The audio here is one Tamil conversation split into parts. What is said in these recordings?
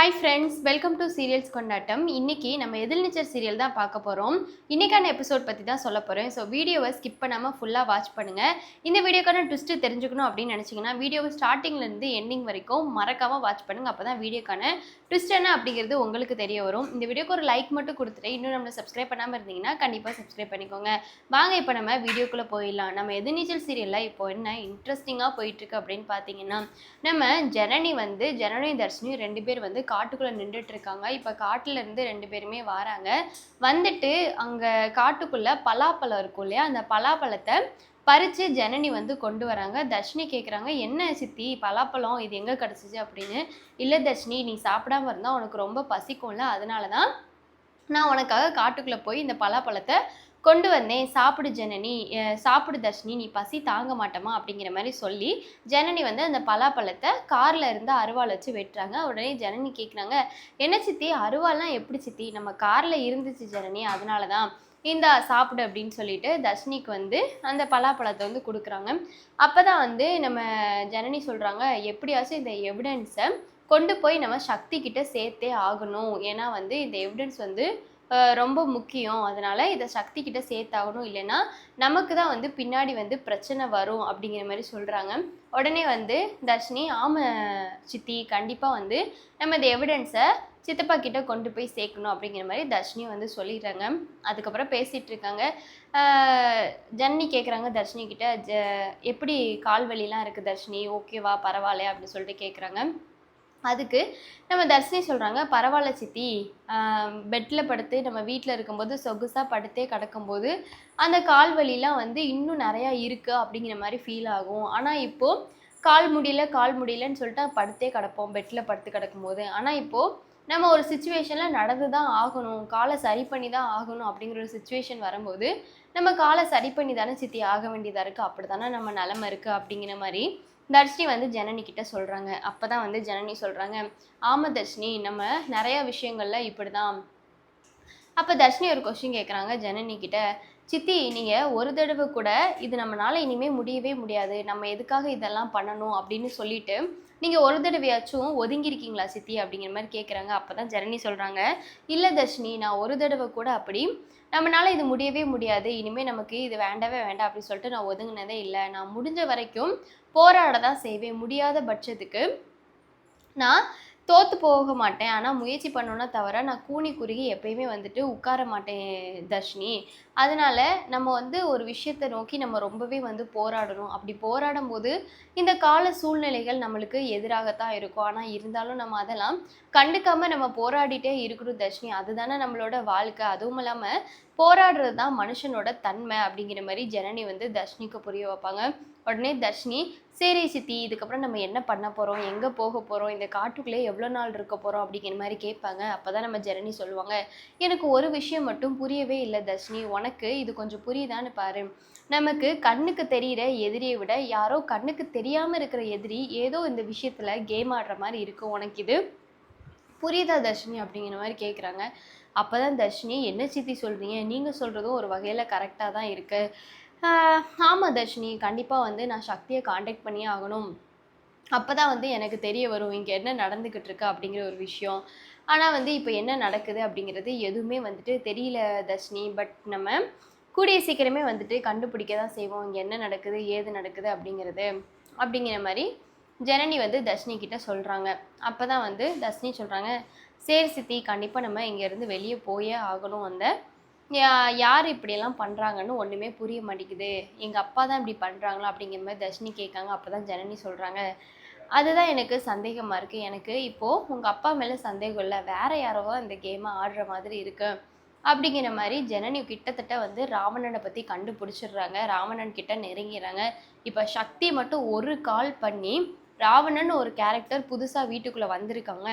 Hi friends, welcome to serials கொண்டாட்டம். இன்னைக்கு நம்ம எதிர்நீச்சல் சீரியல் தான் பார்க்க போகிறோம். இன்னைக்கான எபிசோட் பற்றி தான் சொல்ல போகிறேன். ஸோ வீடியோவை ஸ்கிப் பண்ணாமல் ஃபுல்லாக வாட்ச் பண்ணுங்கள். இந்த வீடியோக்கான ட்விஸ்ட்டு தெரிஞ்சுக்கணும் அப்படின்னு நினச்சிங்கன்னா வீடியோவை ஸ்டார்டிங்லேருந்து எண்டிங் வரைக்கும் மறக்காமல் வாட்ச் பண்ணுங்கள். அப்போ தான் வீடியோக்கான ட்விஸ்ட் என்ன அப்படிங்கிறது உங்களுக்கு தெரிய வரும். இந்த வீடியோக்கு ஒரு லைக் மட்டும் கொடுத்துட்டு இன்னும் நம்மளை சப்ஸ்கிரைப் பண்ணாமல் இருந்தீங்கன்னா கண்டிப்பாக சப்ஸ்கிரைப் பண்ணிக்கோங்க. வாங்க இப்போ நம்ம வீடியோக்குள்ளே போயிடலாம். நம்ம எதிர்நீச்சல் சீரியலில் இப்போ என்ன இன்ட்ரெஸ்டிங்காக போயிட்டுருக்கு அப்படின்னு பார்த்தீங்கன்னா, நம்ம ஜனனி தர்ஷினி 2 பேர் காட்டுக்குள்ளே நின்றுட்டு இருக்காங்க. இப்போ காட்டுல இருந்து 2 பேருமே வராங்க. வந்துட்டு அங்கே காட்டுக்குள்ளே பலாப்பழம் இருக்கும் இல்லையா, அந்த பலாப்பழத்தை பறித்து ஜனனி கொண்டு வராங்க. தர்ஷினி கேட்குறாங்க, என்ன சித்தி பலாப்பழம் இது எங்கே கிடச்சிச்சு அப்படின்னு. இல்லை தர்ஷினி, நீ சாப்பிடாம இருந்தால் உனக்கு ரொம்ப பசிக்கும்ல, அதனால தான் நான் உனக்காக காட்டுக்குள்ளே போய் இந்த பலாப்பழத்தை கொண்டு வந்தேன். சாப்பிடு ஜனனி, சாப்பிடு தர்ஷினி, நீ பசி தாங்க மாட்டோமா அப்படிங்கிற மாதிரி சொல்லி ஜனனி அந்த பலாப்பழத்தை காரில் இருந்து அருவாள் வச்சு வெட்டுறாங்க. உடனே ஜனனி கேட்குறாங்க, என்ன சித்தி அருவாள்லாம் எப்படி சித்தி, நம்ம காரில் இருந்துச்சு ஜனனி, அதனால தான் இந்தா சாப்பிடு அப்படின்னு சொல்லிட்டு தர்ஷினிக்கு அந்த பலாப்பழத்தை கொடுக்குறாங்க. அப்போ தான் நம்ம ஜனனி சொல்கிறாங்க, எப்படியாச்சும் இந்த எவிடன்ஸை கொண்டு போய் நம்ம சக்தி கிட்ட சேர்த்தே ஆகணும். ஏன்னா இந்த எவிடன்ஸ் ரொம்ப முக்கியம். அதனால் இதை சக்தி கிட்ட சேர்த்தாகணும், இல்லைன்னா நமக்கு தான் பின்னாடி பிரச்சனை வரும் அப்படிங்கிற மாதிரி சொல்கிறாங்க. உடனே தர்ஷினி, ஆமாம் சித்தி, கண்டிப்பாக நம்ம இந்த எவிடன்ஸை சித்தப்பா கிட்ட கொண்டு போய் சேர்க்கணும் அப்படிங்கிற மாதிரி தர்ஷினி சொல்லிடுறாங்க. அதுக்கப்புறம் பேசிகிட்டு இருக்காங்க. ஜனனி கேட்குறாங்க தர்ஷினி கிட்ட, எப்படி கால் வலிலாம் இருக்குது தர்ஷினி, ஓகேவா பரவாயில்லையா அப்படின்னு சொல்லிட்டு கேட்குறாங்க. அதுக்கு நம்ம தர்ஷினி சொல்கிறாங்க, பரவாயில்ல சித்தி, பெட்டில் படுத்து நம்ம வீட்டில் இருக்கும்போது சொகுசாக படுத்தே கிடக்கும்போது அந்த கால் வலிலாம் இன்னும் நிறையா இருக்குது அப்படிங்கிற மாதிரி ஃபீல் ஆகும். ஆனால் இப்போது கால் முடியலன்னு சொல்லிட்டு படுத்தே கிடப்போம் பெட்டில் படுத்து கிடக்கும்போது. ஆனால் இப்போது நம்ம ஒரு சுச்சுவேஷனில் நடந்து தான் ஆகணும், காலை சரி பண்ணி தான் ஆகணும் அப்படிங்கிற ஒரு சுச்சுவேஷன் வரும்போது நம்ம காலை சரி பண்ணி தானே சித்தி ஆக வேண்டியதாக இருக்குது, அப்படி தானே நம்ம நிலமை இருக்குது அப்படிங்கிற மாதிரி தர்ஷினி ஜனனி கிட்ட சொல்கிறாங்க. அப்போ தான் ஜனனி சொல்கிறாங்க, ஆமாம் தர்ஷினி, நம்ம நிறையா விஷயங்கள்ல இப்படி தான். அப்போ தர்ஷினி ஒரு கொஸ்டின் கேட்குறாங்க ஜனனி கிட்ட, சித்தி நீங்கள் ஒரு தடவை கூட இது நம்மளால் இனிமேல் முடியவே முடியாது, நம்ம எதுக்காக இதெல்லாம் பண்ணணும் அப்படின்னு சொல்லிட்டு நீங்கள் ஒரு தடவையாச்சும் ஒதுங்கியிருக்கீங்களா சித்தி அப்படிங்கிற மாதிரி கேட்குறாங்க. அப்போ தான் ஜனனி சொல்கிறாங்க, இல்லை தர்ஷினி, நான் ஒரு தடவை கூட அப்படி நம்மளால் இது முடியவே முடியாது, இனிமேல் நமக்கு இது வேண்டவே வேண்டாம் அப்படின்னு சொல்லிட்டு நான் ஒதுங்கினதே இல்லை. நான் முடிஞ்ச வரைக்கும் போராட தான் செய்வேன். முடியாத பட்சத்துக்கு நான் தோற்று போக மாட்டேன், ஆனால் முயற்சி பண்ணோன்னா தவிர நான் கூனி குறுகி எப்பயுமே உட்கார மாட்டேன் தர்ஷினி. அதனால் நம்ம ஒரு விஷயத்தை நோக்கி நம்ம ரொம்பவே போராடணும். அப்படி போராடும் போது இந்த கால சூழ்நிலைகள் நம்மளுக்கு எதிராகத்தான் இருக்கும். ஆனால் இருந்தாலும் நம்ம அதெல்லாம் கண்டுக்காமல் நம்ம போராடிட்டே இருக்கணும் தர்ஷினி, அதுதானே நம்மளோட வாழ்க்கை. அதுவும் இல்லாமல் போராடுறது தான் மனுஷனோட தன்மை அப்படிங்கிற மாதிரி ஜனனி தர்ஷினிக்கு புரிய வைப்பாங்க. உடனே தர்ஷினி, சரி சித்தி, இதுக்கப்புறம் நம்ம என்ன பண்ண போகிறோம், எங்கே போக போகிறோம், இந்த காட்டுக்குள்ளே எவ்வளோ நாள் இருக்க போகிறோம் அப்படிங்கிற மாதிரி கேட்பாங்க. அப்போ தான் நம்ம ஜனனி சொல்லுவாங்க, எனக்கு ஒரு விஷயம் மட்டும் புரியவே இல்லை தர்ஷினி, உனக்கு இது கொஞ்சம் புரியுதான்னு பாரு. நமக்கு கண்ணுக்கு தெரிகிற எதிரியை விட யாரோ கண்ணுக்கு தெரியாமல் இருக்கிற எதிரி ஏதோ இந்த விஷயத்தில் கேம் ஆடுற மாதிரி இருக்குது, உனக்கு இது புரியுதா தர்ஷினி அப்படிங்கிற மாதிரி கேட்குறாங்க. அப்போ தான் தர்ஷினி, என்ன சித்தி சொல்கிறீங்க, நீங்கள் சொல்கிறதும் ஒரு வகையில் கரெக்டாக தான் இருக்குது. ஆமாம் தர்ஷினி, கண்டிப்பாக நான் சக்தியை காண்டாக்ட் பண்ணியே ஆகணும். அப்போ தான் எனக்கு தெரிய வரும் இங்கே என்ன நடந்துக்கிட்டு இருக்கு அப்படிங்கிற ஒரு விஷயம். ஆனால் இப்போ என்ன நடக்குது அப்படிங்கிறது எதுவுமே தெரியல தர்ஷினி. பட் நம்ம கூடிய சீக்கிரமே கண்டுபிடிக்க தான் செய்வோம் இங்கே என்ன நடக்குது ஏது நடக்குது அப்படிங்கிற மாதிரி ஜனனி தர்ஷினி கிட்ட சொல்கிறாங்க. அப்போ தான் தர்ஷினி சொல்கிறாங்க, சரி சித்தி, கண்டிப்பாக நம்ம இங்கேருந்து வெளியே போயே ஆகணும். யார் இப்படியெல்லாம் பண்ணுறாங்கன்னு ஒன்றுமே புரிய மாட்டேங்குது, எங்கள் அப்பா தான் இப்படி பண்ணுறாங்களா அப்படிங்கிற மாதிரி தர்ஷினி கேட்காங்க. அப்போ தான் ஜனனி சொல்கிறாங்க, அதுதான் எனக்கு சந்தேகமாக இருக்குது, எனக்கு இப்போது உங்கள் அப்பா மேலே சந்தேகம் இல்லை, வேறு யாரோ இந்த கேமை ஆடுற மாதிரி இருக்குது அப்படிங்கிற மாதிரி ஜனனி கிட்டத்தட்ட ராவணனை பற்றி கண்டுபிடிச்சிடுறாங்க. ராவணன் கிட்ட நெருங்கிறாங்க. இப்போ சக்தி மட்டும் ஒரு கால் பண்ணி ராவணன் ஒரு கேரக்டர் புதுசாக வீட்டுக்குள்ளே வந்திருக்காங்க,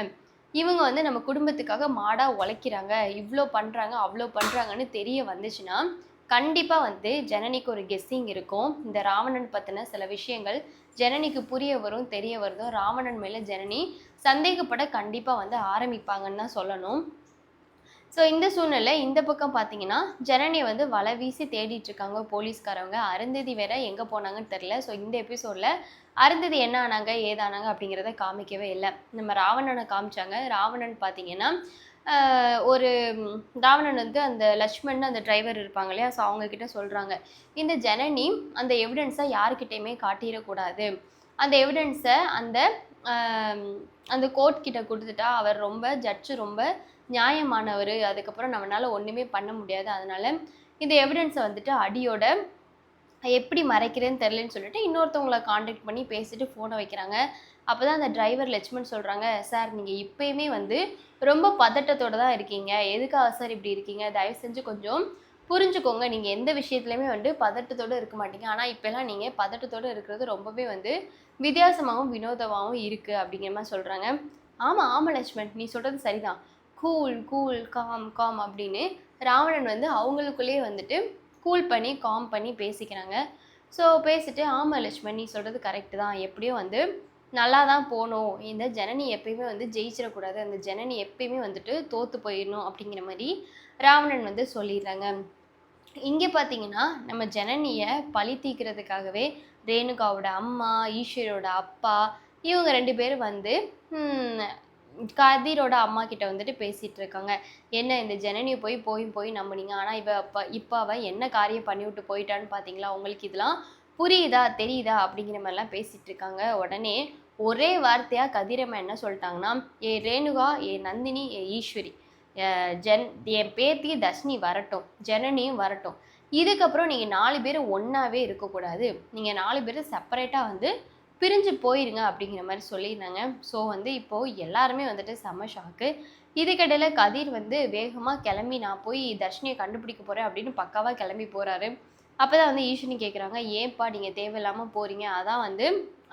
இவங்க நம்ம குடும்பத்துக்காக மாடாக உழைக்கிறாங்க, இவ்வளோ பண்ணுறாங்க அவ்வளோ பண்ணுறாங்கன்னு தெரிய வந்துச்சுன்னா கண்டிப்பாக ஜனனிக்கு ஒரு கெஸ்ஸிங் இருக்கும். இந்த ராவணன் பற்றின சில விஷயங்கள் ஜனனிக்கு புரிய வரும், தெரிய வருதும். ராவணன் மேலே ஜனனி சந்தேகப்பட கண்டிப்பாக ஆரம்பிப்பாங்கன்னு தான் சொல்லணும். ஸோ இந்த சூழ்நிலை இந்த பக்கம் பார்த்தீங்கன்னா ஜனனியை வந்து வலை வீசி தேடிட்டு இருக்காங்க போலீஸ்காரவங்க. அருந்ததி வேற எங்கே போனாங்கன்னு தெரில. ஸோ இந்த எபிசோடில் அருந்ததி என்ன ஆனாங்க ஏதானாங்க அப்படிங்கிறத காமிக்கவே இல்லை. நம்ம ராவணனை காமிச்சாங்க. ராவணன் பார்த்தீங்கன்னா ஒரு ராவணன் வந்து அந்த லக்ஷ்மண் அந்த டிரைவர் இருப்பாங்க இல்லையா, ஸோ அவங்கக்கிட்ட சொல்கிறாங்க, இந்த ஜனனி அந்த எவிடன்ஸை யாருக்கிட்டையுமே காட்டிடக்கூடாது. அந்த எவிடன்ஸை அந்த அந்த கோர்ட் கிட்ட கொடுத்துட்டா அவர் ரொம்ப ஜட்ஜு ரொம்ப நியாயமானவர், அதுக்கப்புறம் நம்மளால் ஒன்றுமே பண்ண முடியாது, அதனால் இந்த எவிடன்ஸை வந்துட்டு அடியோட எப்படி மறைக்கிறேன்னு தெரிலன்னு சொல்லிட்டு இன்னொருத்தவங்களை காண்டாக்ட் பண்ணி பேசிட்டு ஃபோனை வைக்கிறாங்க. அப்போ தான் அந்த டிரைவர் லட்சுமண் சொல்கிறாங்க, சார் நீங்கள் இப்போயுமே வந்து ரொம்ப பதட்டத்தோடு தான் இருக்கீங்க, எதுக்காக சார் இப்படி இருக்கீங்க, தயவு செஞ்சு கொஞ்சம் புரிஞ்சுக்கோங்க, நீங்கள் எந்த விஷயத்துலையுமே வந்து பதட்டத்தோடு இருக்க மாட்டீங்க, ஆனால் இப்போல்லாம் நீங்கள் பதட்டத்தோடு இருக்கிறது ரொம்பவே வந்து வித்தியாசமாகவும் வினோதமாகவும் இருக்குது அப்படிங்கிற மாதிரி சொல்கிறாங்க. ஆமாம் ஆமாம் லட்சுமண், நீ சொல்கிறது சரிதான், கூல் கூல் காம் காம் அப்படின்னு ராவணன் வந்து அவங்களுக்குள்ளேயே வந்துட்டு கூல் பண்ணி காம் பண்ணி பேசிக்கிறாங்க. ஸோ பேசிட்டு ஆமாம் லட்சுமண் நீ சொல்கிறது கரெக்டு தான், எப்படியும் வந்து நல்லா தான் போகணும், இந்த ஜனனி எப்பயுமே வந்து ஜெயிச்சிடக்கூடாது, அந்த ஜனனி எப்பயுமே வந்துட்டு தோற்று போயிடணும் அப்படிங்கிற மாதிரி ராவணன் வந்து சொல்லிடுறாங்க. இங்கே பார்த்தீங்கன்னா நம்ம ஜனனியை பழி தீர்க்கிறதுக்காகவே ரேணுகாவோட அம்மா, ஈஸ்வரோட அப்பா, இவங்க 2 பேரும் வந்து கதிரோட அம்மா கிட்ட வந்துட்டு பேசிகிட்டு இருக்காங்க. என்ன இந்த ஜனனியை போய் நம்புனீங்க, ஆனால் இப்போ அவள் என்ன காரியம் பண்ணி விட்டு போயிட்டான்னு பார்த்தீங்களா, உங்களுக்கு இதெல்லாம் புரியுதா தெரியுதா அப்படிங்கிற மாதிரிலாம் பேசிகிட்டு இருக்காங்க. உடனே ஒரே வார்த்தையாக கதிரம்மா என்ன சொல்லிட்டாங்கன்னா, ஏ ரேணுகா, ஏ நந்தினி, ஏ ஈஸ்வரி, என் பேத்தி தர்ஷினி வரட்டும், ஜனனியும் வரட்டும், இதுக்கப்புறம் நீங்கள் 4 பேரும் ஒன்றாவே இருக்கக்கூடாது, நீங்கள் 4 பேரும் செப்பரேட்டாக வந்து பிரிஞ்சு போயிருங்க அப்படிங்கிற மாதிரி சொல்லியிருந்தாங்க. ஸோ வந்து இப்போது எல்லாருமே வந்துட்டு செம்ம ஷாக்கு. இதுக்கிடையில் கதிர் வந்து வேகமாக கிளம்பி நான் போய் தர்ஷினியை கண்டுபிடிக்க போகிறேன் அப்படின்னு பக்காவாக கிளம்பி போகிறாரு. அப்போ தான் வந்து ஈஸ்வரி கேட்குறாங்க, ஏன்ப்பா நீங்கள் தேவையில்லாமல் போகிறீங்க, அதான் வந்து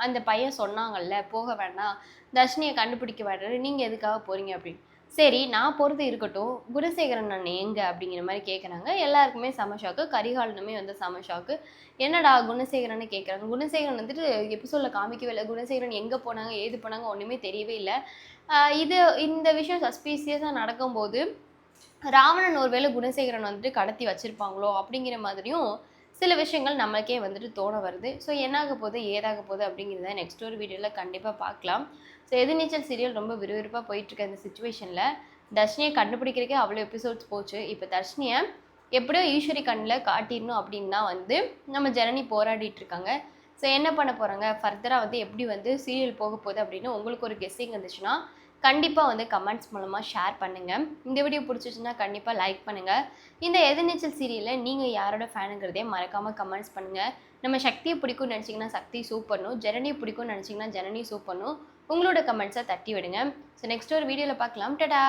அந்த பையன் சொன்னாங்கல்ல போக வேண்டாம், தர்ஷினியை கண்டுபிடிக்க வேண்டாம், நீங்கள் எதுக்காக போகிறீங்க அப்படின்னு. சரி நான் போகிறது இருக்கட்டும், குணசேகரன் அண்ணன் எங்கே அப்படிங்கிற மாதிரி கேட்குறாங்க. எல்லாருக்குமே செம ஷாக்கு. கரிகாலனுமே வந்து செம ஷாக்கு. என்னடா குணசேகரன்னு கேட்குறாங்க. குணசேகரன் வந்துட்டு எபிசோடில் காமிக்கவே இல்லை, குணசேகரன் எங்கே போனாங்க ஏது போனாங்க ஒன்றுமே தெரியவே இல்லை. இந்த விஷயம் சஸ்பீசியஸாக நடக்கும்போது ராவணன் ஒருவேளை குணசேகரன் வந்துட்டு கடத்தி வச்சுருப்பாங்களோ அப்படிங்கிற மாதிரியும் சில விஷயங்கள் நம்மளுக்கே வந்துட்டு தோண வருது. ஸோ என்னாக போகுது ஏதாக போகுது அப்படிங்கிறத நெக்ஸ்ட் ஒரு வீடியோவில் கண்டிப்பாக பார்க்கலாம். ஸோ எதிர்நீச்சல் சீரியல் ரொம்ப விறுவிறுப்பாக போயிட்டுருக்க இந்த சுச்சுவேஷனில் தர்ஷினியை கண்டுபிடிக்கிறக்கே அவ்வளோ எபிசோட்ஸ் போச்சு. இப்போ தர்ஷினியை எப்படியோ ஈஸ்வரி கண்ணில் காட்டிடணும் அப்படின்னு தான் வந்து நம்ம ஜனனி போராடிட்டு இருக்காங்க. ஸோ என்ன பண்ண போகிறாங்க ஃபர்தராக வந்து எப்படி வந்து சீரியல் போக போகுது அப்படின்னு உங்களுக்கு ஒரு கெஸ்ஸிங் இருந்துச்சுன்னா கண்டிப்பாக வந்து கமெண்ட்ஸ் மூலமாக ஷேர் பண்ணுங்கள். இந்த வீடியோ பிடிச்சிச்சுன்னா கண்டிப்பாக லைக் பண்ணுங்கள். இந்த எதிர்நீச்சல் சீரியலில் நீங்கள் யாரோட ஃபேனுங்கிறதே மறக்காமல் கமெண்ட்ஸ் பண்ணுங்கள். நம்ம சக்தியை பிடிக்கும்னு நினச்சிங்கன்னா சக்தி சூப்பர்னும், ஜனனியை பிடிக்கும்னு நினச்சிங்கன்னா ஜனனி சூப்பர்னும் உங்களோட கமெண்ட்ஸை தட்டி விடுங்க. ஸோ நெக்ஸ்ட் ஒரு வீடியோவில் பார்க்கலாம். டடா.